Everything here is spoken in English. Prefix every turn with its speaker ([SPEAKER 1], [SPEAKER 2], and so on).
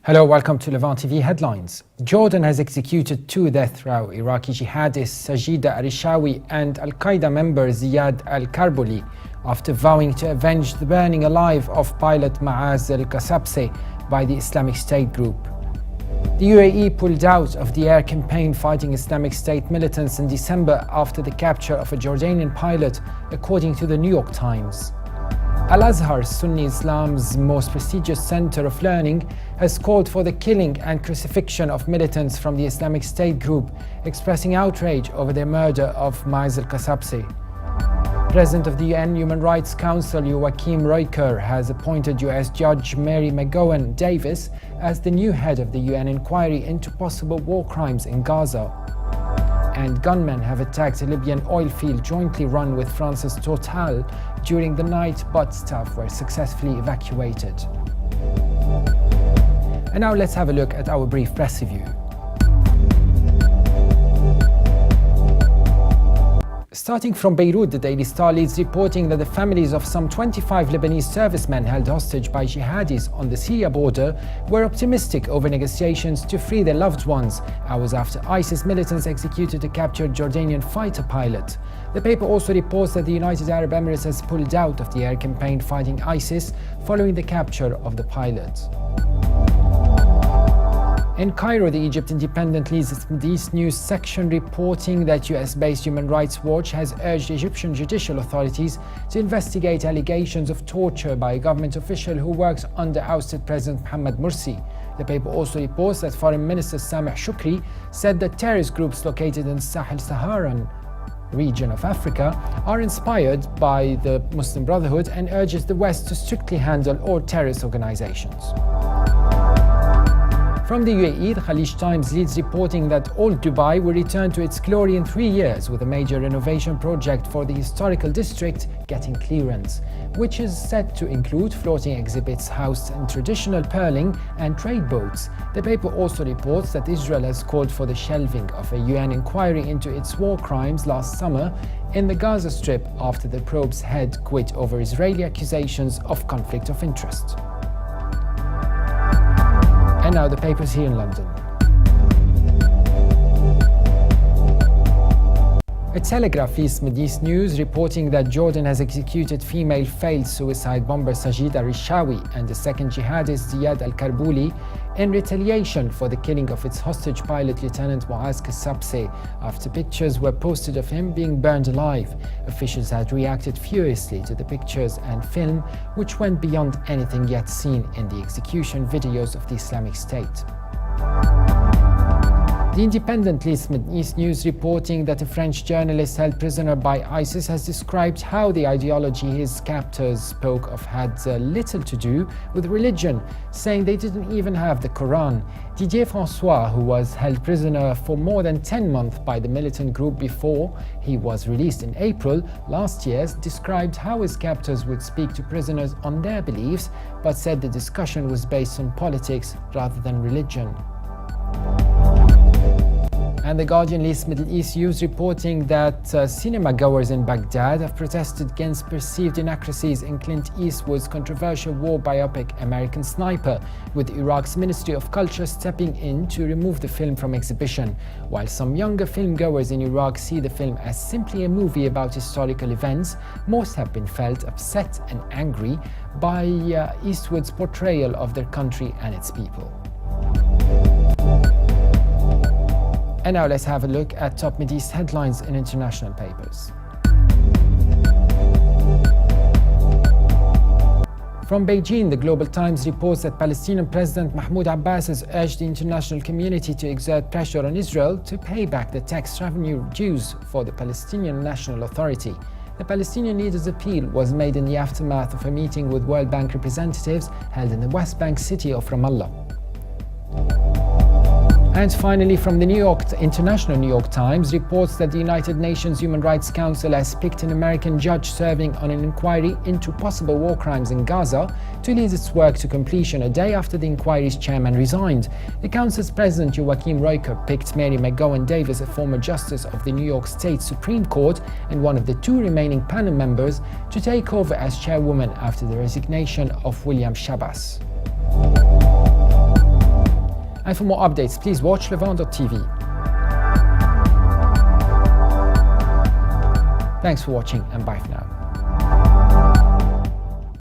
[SPEAKER 1] Hello, welcome to Levant TV Headlines. Jordan has executed two death row Iraqi jihadists Sajida al-Rishawi and al-Qaeda member Ziad al-Karboli after vowing to avenge the burning alive of pilot Maaz al-Kassabeh by the Islamic State group. The UAE pulled out of the air campaign fighting Islamic State militants in December after the capture of a Jordanian pilot, according to the New York Times. Al-Azhar, Sunni Islam's most prestigious center of learning, has called for the killing and crucifixion of militants from the Islamic State group, expressing outrage over the murder of Maaz al-Kassabeh. President of the UN Human Rights Council Joachim Reuker has appointed US Judge Mary McGowan Davis as the new head of the UN inquiry into possible war crimes in Gaza. And gunmen have attacked a Libyan oil field jointly run with France's Total during the night, but staff were successfully evacuated. And now let's have a look at our brief press review. Starting from Beirut, the Daily Star leads reporting that the families of some 25 Lebanese servicemen held hostage by jihadis on the Syria border were optimistic over negotiations to free their loved ones, hours after ISIS militants executed a captured Jordanian fighter pilot. The paper also reports that the United Arab Emirates has pulled out of the air campaign fighting ISIS following the capture of the pilot. In Cairo, the Egypt Independent leads its MidEast News section reporting that US-based Human Rights Watch has urged Egyptian judicial authorities to investigate allegations of torture by a government official who works under ousted President Mohamed Morsi. The paper also reports that Foreign Minister Sameh Shoukry said that terrorist groups located in Sahel-Saharan region of Africa are inspired by the Muslim Brotherhood and urges the West to strictly handle all terrorist organizations. From the UAE, the Khalij Times leads reporting that Old Dubai will return to its glory in 3 years with a major renovation project for the historical district getting clearance, which is set to include floating exhibits housed in traditional pearling and trade boats. The paper also reports that Israel has called for the shelving of a UN inquiry into its war crimes last summer in the Gaza Strip after the probe's head quit over Israeli accusations of conflict of interest. And now the papers here in London. A Telegraph leads MidEast News reporting that Jordan has executed female failed suicide bomber Sajida al-Rishawi and the second jihadist Ziad al-Karboli in retaliation for the killing of its hostage pilot Lieutenant Maaz al-Kassabeh after pictures were posted of him being burned alive. Officials had reacted furiously to the pictures and film, which went beyond anything yet seen in the execution videos of the Islamic State. The Independent leads MidEast News reporting that a French journalist held prisoner by ISIS has described how the ideology his captors spoke of had little to do with religion, saying they didn't even have the Quran. Didier François, who was held prisoner for more than 10 months by the militant group before he was released in April last year, described how his captors would speak to prisoners on their beliefs, but said the discussion was based on politics rather than religion. And The Guardian leads Middle East News reporting that cinema goers in Baghdad have protested against perceived inaccuracies in Clint Eastwood's controversial war biopic American Sniper, with Iraq's Ministry of Culture stepping in to remove the film from exhibition. While some younger film goers in Iraq see the film as simply a movie about historical events, most have been felt upset and angry by Eastwood's portrayal of their country and its people. And now let's have a look at top MidEast headlines in international papers. From Beijing, the Global Times reports that Palestinian President Mahmoud Abbas has urged the international community to exert pressure on Israel to pay back the tax revenue dues for the Palestinian National Authority. The Palestinian leader's appeal was made in the aftermath of a meeting with World Bank representatives held in the West Bank city of Ramallah. And finally, from the International New York Times reports that the United Nations Human Rights Council has picked an American judge serving on an inquiry into possible war crimes in Gaza to lead its work to completion a day after the inquiry's chairman resigned. The council's president, Joachim Reuker, picked Mary McGowan Davis, a former justice of the New York State Supreme Court and one of the two remaining panel members, to take over as chairwoman after the resignation of William Shabas. And for more updates, please watch levant.tv. Thanks for watching and bye for now.